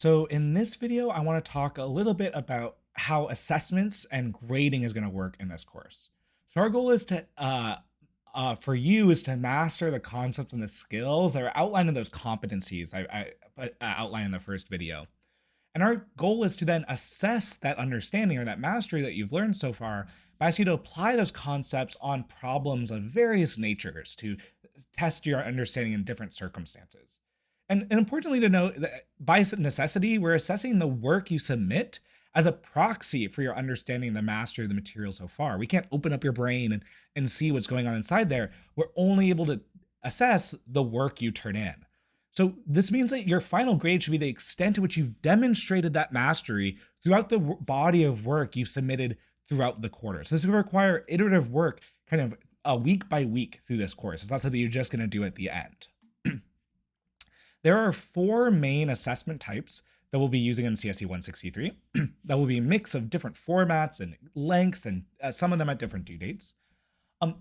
So in this video, I want to talk a little bit about how assessments and grading is going to work in this course. So our goal is for you is to master the concepts and the skills that are outlined in those competencies I outlined in the first video. And our goal is to then assess that understanding or that mastery that you've learned so far by asking you to apply those concepts on problems of various natures to test your understanding in different circumstances. And importantly to note that by necessity, we're assessing the work you submit as a proxy for your understanding and the mastery of the material so far. We can't open up your brain and see what's going on inside there. We're only able to assess the work you turn in. So this means that your final grade should be the extent to which you've demonstrated that mastery throughout the body of work you've submitted throughout the quarter. So this will require iterative work kind of week by week through this course. It's not something you're just going to do at the end. There are four main assessment types that we'll be using in CSE 163. That will be a mix of different formats and lengths, and some of them at different due dates.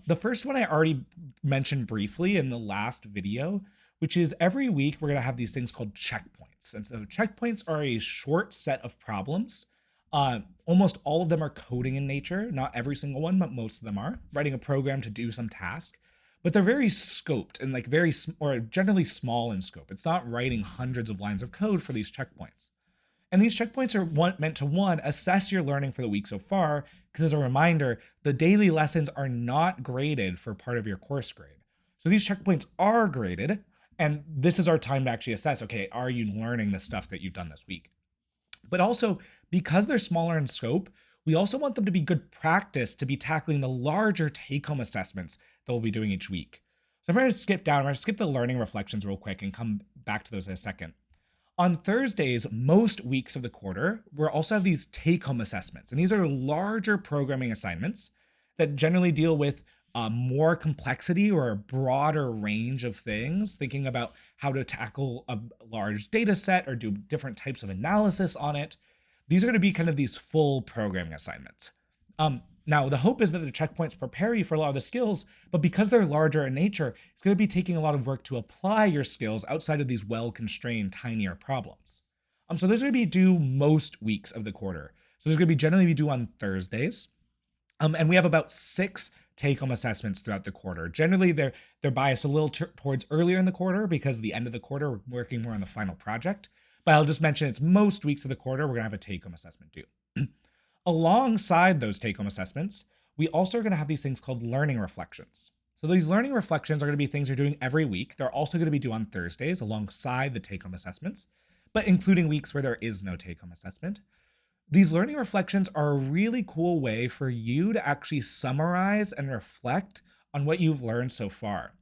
The first one I already mentioned briefly in the last video, which is every week we're going to have these things called checkpoints. And so checkpoints are a short set of problems. Almost all of them are coding in nature, not every single one, but most of them are. Writing a program to do some task. But they're very scoped and like or generally small in scope. It's not writing hundreds of lines of code for these checkpoints. And these checkpoints are meant to assess your learning for the week so far, because as a reminder, the daily lessons are not graded for part of your course grade. So these checkpoints are graded, and this is our time to actually assess, okay, are you learning the stuff that you've done this week? But also, because they're smaller in scope, we also want them to be good practice to be tackling the larger take-home assessments that we'll be doing each week. So I'm going to skip the learning reflections real quick and come back to those in a second. On Thursdays, most weeks of the quarter, we'll also have these take-home assessments. And these are larger programming assignments that generally deal with more complexity or a broader range of things, thinking about how to tackle a large data set or do different types of analysis on it. These are going to be kind of these full programming assignments. Now, the hope is that the checkpoints prepare you for a lot of the skills, but because they're larger in nature, it's going to be taking a lot of work to apply your skills outside of these well-constrained, tinier problems. So those are going to be due most weeks of the quarter. So there's going to be generally be due on Thursdays. And we have about 6 take-home assessments throughout the quarter. Generally, they're biased a little towards earlier in the quarter because at the end of the quarter, we're working more on the final project. But I'll just mention it's most weeks of the quarter, we're going to have a take-home assessment due. Alongside those take-home assessments, we also are going to have these things called learning reflections. So these learning reflections are going to be things you're doing every week. They're also going to be due on Thursdays alongside the take-home assessments, but including weeks where there is no take-home assessment. These learning reflections are a really cool way for you to actually summarize and reflect on what you've learned so far.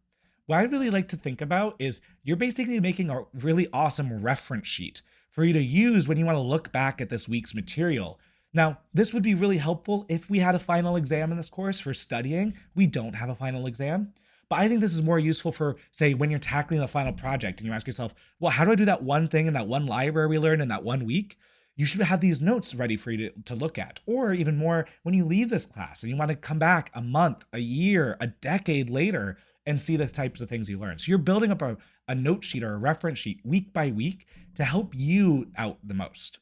What I really like to think about is you're basically making a really awesome reference sheet for you to use when you want to look back at this week's material. Now, this would be really helpful if we had a final exam in this course for studying. We don't have a final exam, but I think this is more useful for, say, when you're tackling the final project and you ask yourself, well, how do I do that one thing in that one library we learned in that one week? You should have these notes ready for you to look at. Or even more, when you leave this class and you want to come back a month, a year, a decade later and see the types of things you learned. So you're building up a note sheet or a reference sheet week by week to help you out the most.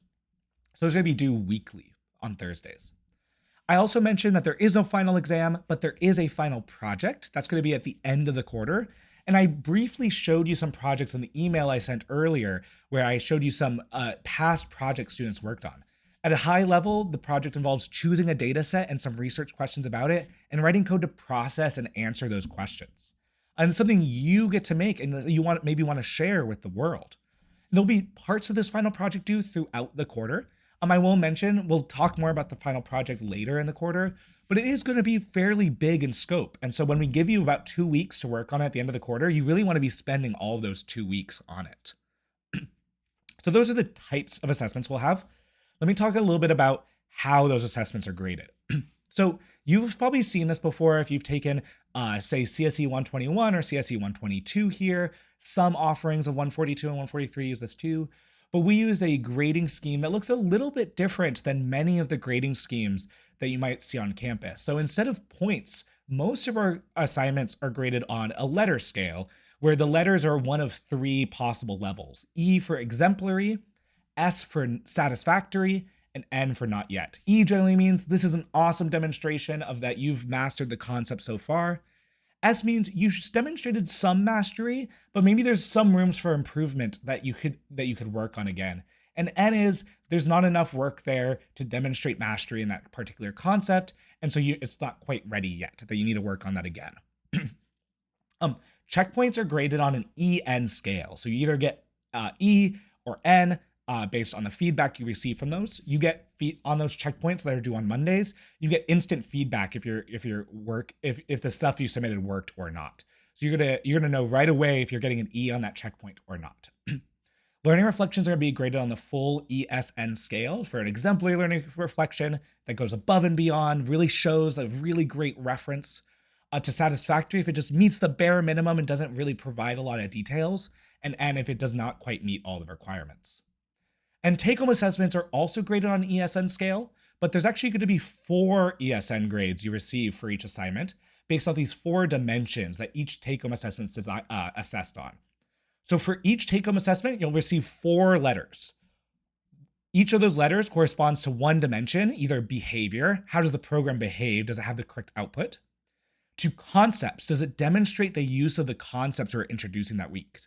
So those are going to be due weekly on Thursdays. I also mentioned that there is no final exam, but there is a final project. That's going to be at the end of the quarter. And I briefly showed you some projects in the email I sent earlier where I showed you some past projects students worked on. At a high level, the project involves choosing a data set and some research questions about it and writing code to process and answer those questions. And it's something you get to make and you maybe want to share with the world. And there'll be parts of this final project due throughout the quarter. I will mention, we'll talk more about the final project later in the quarter, but it is going to be fairly big in scope. And so when we give you about 2 weeks to work on it at the end of the quarter, you really want to be spending all of those 2 weeks on it. So those are the types of assessments we'll have. Let me talk a little bit about how those assessments are graded. So you've probably seen this before if you've taken, say, CSE 121 or CSE 122 here. Some offerings of 142 and 143 use this too. But we use a grading scheme that looks a little bit different than many of the grading schemes that you might see on campus. So instead of points, most of our assignments are graded on a letter scale, where the letters are one of 3 possible levels: E for exemplary, S for satisfactory, and N for not yet. E generally means this is an awesome demonstration of that you've mastered the concept so far. S means you demonstrated some mastery, but maybe there's some rooms for improvement that you could work on again. And N is there's not enough work there to demonstrate mastery in that particular concept, and so it's not quite ready yet, that you need to work on that again. Checkpoints are graded on an EN scale. So you either get E or N based on the feedback you receive from those. You get on those checkpoints that are due on Mondays. You get instant feedback if the stuff you submitted worked or not. So you're gonna know right away if you're getting an E on that checkpoint or not. Learning reflections are going to be graded on the full ESN scale. For an exemplary learning reflection that goes above and beyond, really shows a really great reference, to satisfactory if it just meets the bare minimum and doesn't really provide a lot of details, and if it does not quite meet all the requirements. And take-home assessments are also graded on ESN scale, but there's actually going to be 4 ESN grades you receive for each assignment based off these 4 dimensions that each take-home assessment is assessed on. So for each take-home assessment, you'll receive 4 letters. Each of those letters corresponds to one dimension, either behavior, how does the program behave, does it have the correct output? To concepts, does it demonstrate the use of the concepts we're introducing that week?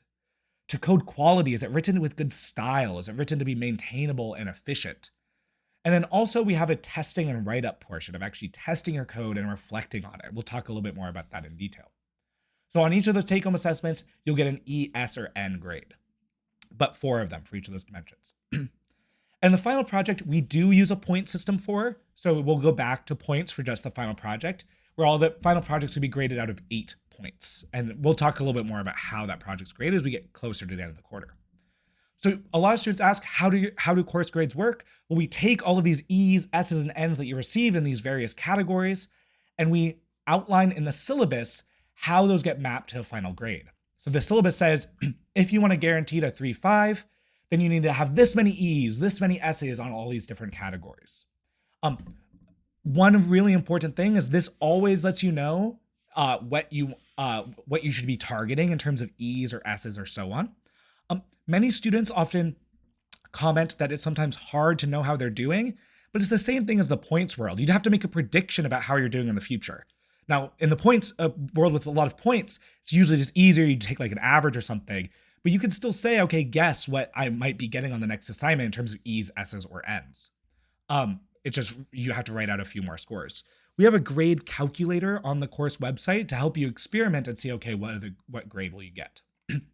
To code quality, is it written with good style? Is it written to be maintainable and efficient? And then also we have a testing and write-up portion of actually testing your code and reflecting on it. We'll talk a little bit more about that in detail. So on each of those take-home assessments, you'll get an E, S, or N grade, but 4 of them for each of those dimensions. And the final project, we do use a point system for, so we'll go back to points for just the final project, where all the final projects will be graded out of 8 points. And we'll talk a little bit more about how that project's graded as we get closer to the end of the quarter. So a lot of students ask, how do course grades work? Well, we take all of these E's, S's, and N's that you received in these various categories, and we outline in the syllabus how those get mapped to a final grade. So the syllabus says, if you want to guarantee a 3.5, then you need to have this many E's, this many S's on all these different categories. One really important thing is this always lets you know what you should be targeting in terms of E's or S's or so on. Many students often comment that it's sometimes hard to know how they're doing, but it's the same thing as the points world. You'd have to make a prediction about how you're doing in the future. Now, in the points world with a lot of points, it's usually just easier. You take like an average or something, but you can still say, okay, guess what I might be getting on the next assignment in terms of E's, S's, or N's. It's just, you have to write out a few more scores. We have a grade calculator on the course website to help you experiment and see, okay, what grade will you get?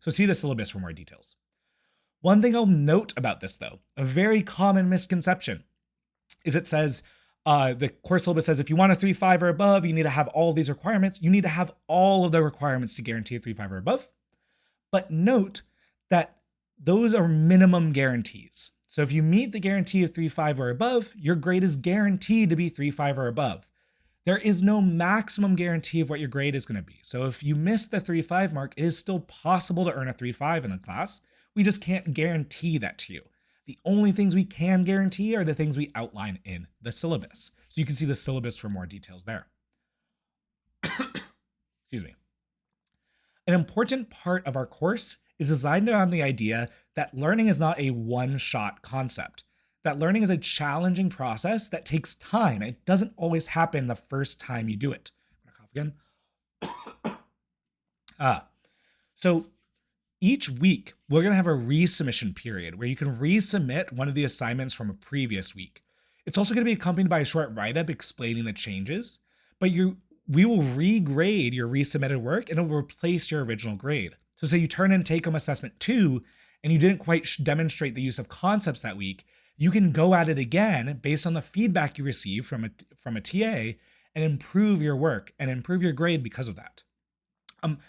So see the syllabus for more details. One thing I'll note about this though, a very common misconception is it says, the course syllabus says if you want a 3.5 or above, you need to have all of these requirements. You need to have all of the requirements to guarantee a 3.5 or above. But note that those are minimum guarantees. So if you meet the guarantee of 3.5 or above, your grade is guaranteed to be 3.5 or above. There is no maximum guarantee of what your grade is going to be. So if you miss the 3.5 mark, it is still possible to earn a 3.5 in the class. We just can't guarantee that to you. The only things we can guarantee are the things we outline in the syllabus. So you can see the syllabus for more details there. Excuse me. An important part of our course is designed around the idea that learning is not a one-shot concept, that learning is a challenging process that takes time. It doesn't always happen the first time you do it. I'm gonna cough again. So each week, we're going to have a resubmission period where you can resubmit one of the assignments from a previous week. It's also going to be accompanied by a short write-up explaining the changes, but we will regrade your resubmitted work and it will replace your original grade. So say you turn in take-home assessment 2 and you didn't quite demonstrate the use of concepts that week, you can go at it again based on the feedback you receive from a TA and improve your work and improve your grade because of that.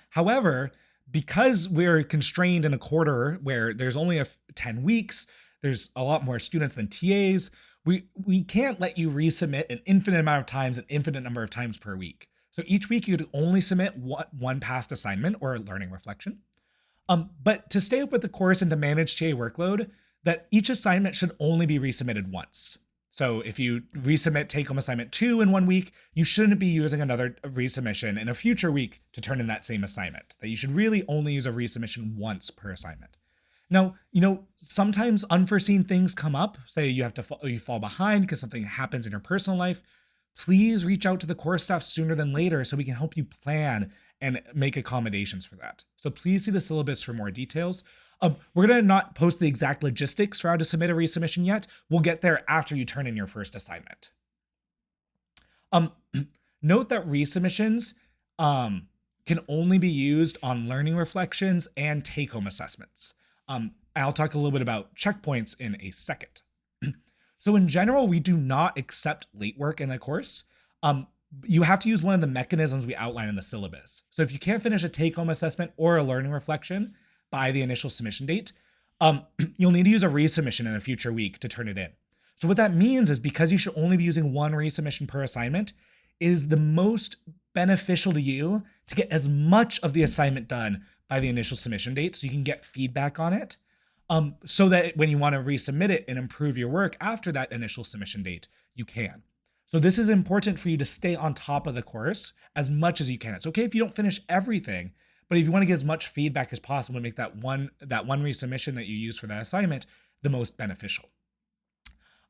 However, because we're constrained in a quarter where there's only 10 weeks, there's a lot more students than TAs, we can't let you resubmit an infinite amount of times, an infinite number of times per week. So each week you'd only submit one past assignment or a learning reflection. But to stay up with the course and to manage TA workload, that each assignment should only be resubmitted once. So if you resubmit take-home assignment 2 in 1 week, you shouldn't be using another resubmission in a future week to turn in that same assignment. That you should really only use a resubmission once per assignment. Now, sometimes unforeseen things come up. Say you fall behind because something happens in your personal life. Please reach out to the course staff sooner than later so we can help you plan and make accommodations for that. So please see the syllabus for more details. We're going to not post the exact logistics for how to submit a resubmission yet. We'll get there after you turn in your first assignment. Um, Note that resubmissions can only be used on learning reflections and take-home assessments. I'll talk a little bit about checkpoints in a second. So in general, we do not accept late work in the course. You have to use one of the mechanisms we outline in the syllabus. So if you can't finish a take-home assessment or a learning reflection by the initial submission date, you'll need to use a resubmission in a future week to turn it in. So what that means is, because you should only be using one resubmission per assignment, it is the most beneficial to you to get as much of the assignment done by the initial submission date so you can get feedback on it, so that when you want to resubmit it and improve your work after that initial submission date, you can. So this is important for you to stay on top of the course as much as you can. It's okay if you don't finish everything, but if you want to get as much feedback as possible to make that one resubmission that you use for that assignment the most beneficial.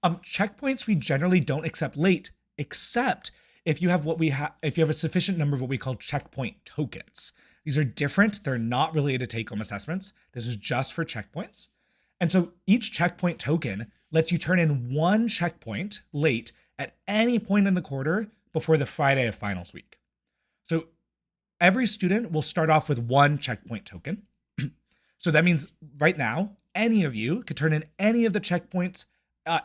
Checkpoints we generally don't accept late, except if you have a sufficient number of what we call checkpoint tokens. These are different. They're not related to take-home assessments. This is just for checkpoints. And so each checkpoint token lets you turn in one checkpoint late at any point in the quarter before the Friday of finals week. So every student will start off with one checkpoint token. So that means right now, any of you could turn in any of the checkpoints,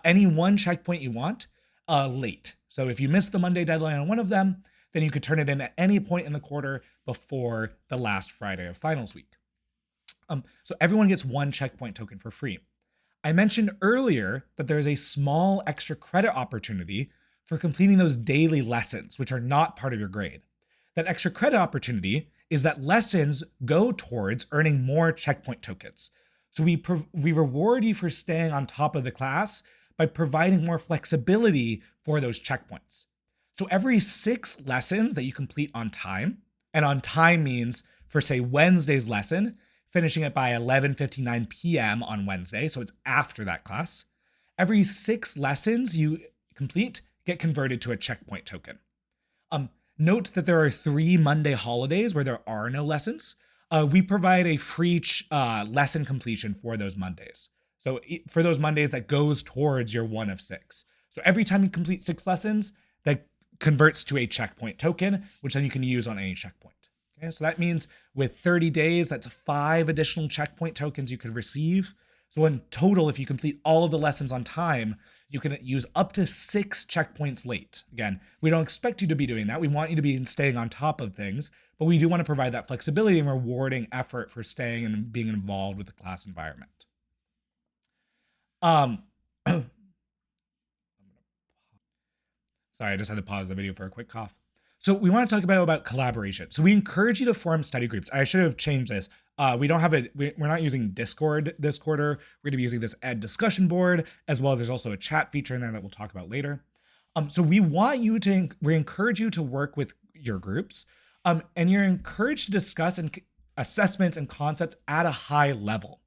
any one checkpoint you want, late. So if you missed the Monday deadline on one of them, then you could turn it in at any point in the quarter before the last Friday of finals week. So everyone gets one checkpoint token for free. I mentioned earlier that there is a small extra credit opportunity for completing those daily lessons, which are not part of your grade. That extra credit opportunity is that lessons go towards earning more checkpoint tokens. So we reward you for staying on top of the class by providing more flexibility for those checkpoints. So every 6 lessons that you complete on time, and on time means for, say, Wednesday's lesson, finishing it by 11:59 p.m. on Wednesday, so it's after that class. Every 6 lessons you complete get converted to a checkpoint token. Note that there are 3 Monday holidays where there are no lessons. We provide a free lesson completion for those Mondays. So for those Mondays, that goes towards your 1 of 6. So every time you complete 6 lessons, that converts to a checkpoint token, which then you can use on any checkpoint. Okay, so that means with 30 days, that's 5 additional checkpoint tokens you could receive. So in total, if you complete all of the lessons on time, you can use up to 6 checkpoints late. Again, we don't expect you to be doing that. We want you to be staying on top of things, but we do want to provide that flexibility and rewarding effort for staying and being involved with the class environment. Sorry, I just had to pause the video for a quick cough. So we want to talk about collaboration. So we encourage you to form study groups. I should have changed this. We're not using Discord this quarter. We're going to be using this Ed discussion board, as well as there's also a chat feature in there that we'll talk about later. So we encourage you to work with your groups, and you're encouraged to discuss assessments and concepts at a high level.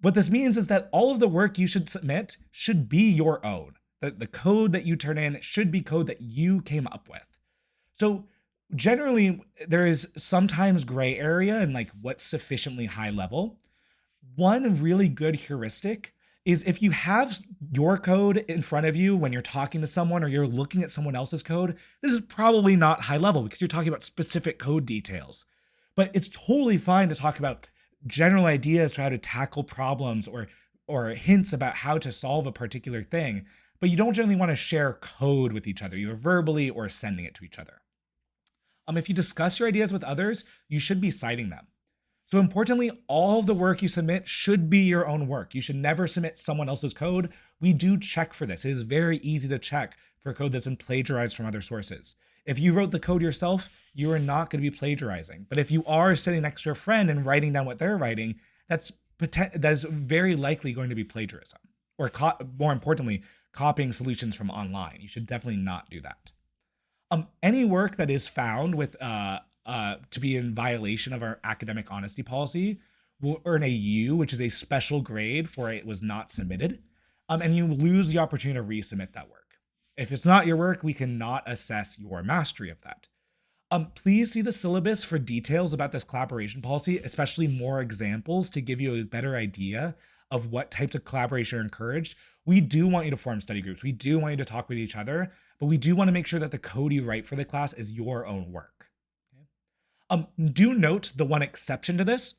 What this means is that all of the work you should submit should be your own. The code that you turn in should be code that you came up with. So generally, there is sometimes gray area in like what's sufficiently high level. One really good heuristic is if you have your code in front of you when you're talking to someone or you're looking at someone else's code, this is probably not high level because you're talking about specific code details. But it's totally fine to talk about general ideas for how to tackle problems or hints about how to solve a particular thing, but you don't generally want to share code with each other, either verbally or sending it to each other. If you discuss your ideas with others, you should be citing them. So importantly, all of the work you submit should be your own work. You should never submit someone else's code. We do check for this. It is very easy to check for code that's been plagiarized from other sources. If you wrote the code yourself, you are not going to be plagiarizing. But if you are sitting next to a friend and writing down what they're writing, that is very likely going to be plagiarism, or more importantly, copying solutions from online. You should definitely not do that. Any work that is found with to be in violation of our academic honesty policy will earn a U, which is a special grade for it was not submitted. And you lose the opportunity to resubmit that work. If it's not your work, we cannot assess your mastery of that. Please see the syllabus for details about this collaboration policy, especially more examples to give you a better idea of what types of collaboration are encouraged. We do want you to form study groups. We do want you to talk with each other, but we do want to make sure that the code you write for the class is your own work. Do note the one exception to this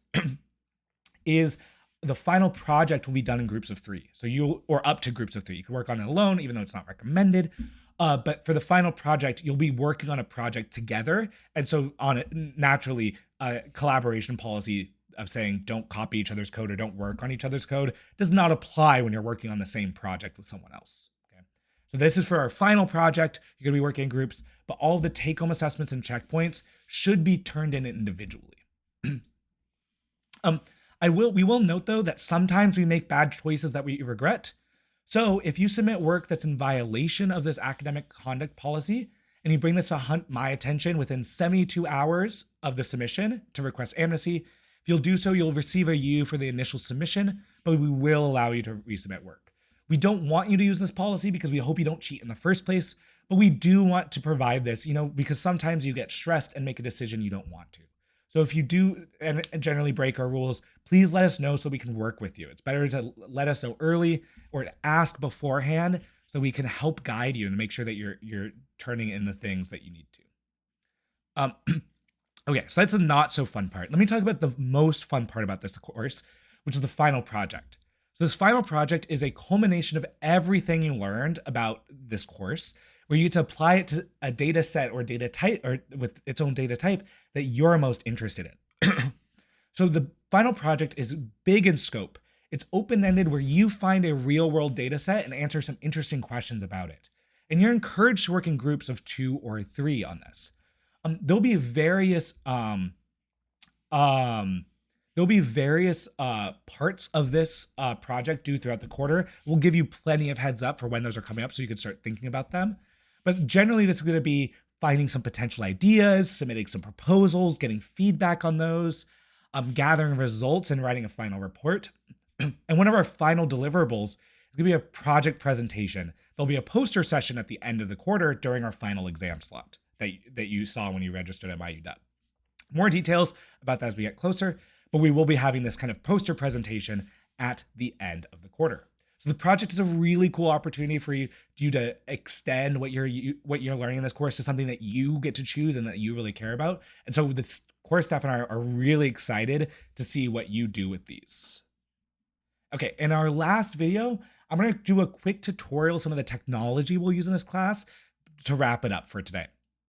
is the final project will be done in groups of 3. So or up to groups of 3. You can work on it alone, even though it's not recommended. But for the final project, you'll be working on a project together. And so on it, naturally, collaboration policy of saying don't copy each other's code or don't work on each other's code does not apply when you're working on the same project with someone else. Okay. So this is for our final project. You're going to be working in groups, but all of the take-home assessments and checkpoints should be turned in individually. We will note though that sometimes we make bad choices that we regret. So if you submit work that's in violation of this academic conduct policy and you bring this to my attention within 72 hours of the submission to request amnesty, if you'll do so, you'll receive a U for the initial submission, but we will allow you to resubmit work. We don't want you to use this policy because we hope you don't cheat in the first place, but we do want to provide this, because sometimes you get stressed and make a decision you don't want to. So if you do and generally break our rules, please let us know so we can work with you. It's better to let us know early or to ask beforehand so we can help guide you and make sure that you're turning in the things that you need to. Okay, so that's the not so fun part. Let me talk about the most fun part about this course, which is the final project. So this final project is a culmination of everything you learned about this course, where you get to apply it to a data set or data type or with its own data type that you're most interested in. So the final project is big in scope. It's open-ended where you find a real-world data set and answer some interesting questions about it. And you're encouraged to work in groups of 2 or 3 on this. There'll be various parts of this project due throughout the quarter. We'll give you plenty of heads up for when those are coming up so you can start thinking about them. But generally, this is going to be finding some potential ideas, submitting some proposals, getting feedback on those, gathering results, and writing a final report. And one of our final deliverables is going to be a project presentation. There'll be a poster session at the end of the quarter during our final exam slot that you saw when you registered at MyUW. More details about that as we get closer, but we will be having this kind of poster presentation at the end of the quarter. So the project is a really cool opportunity for you to extend what you're learning in this course to something that you get to choose and that you really care about. And so the course staff and I are really excited to see what you do with these. Okay, in our last video, I'm going to do a quick tutorial, some of the technology we'll use in this class to wrap it up for today.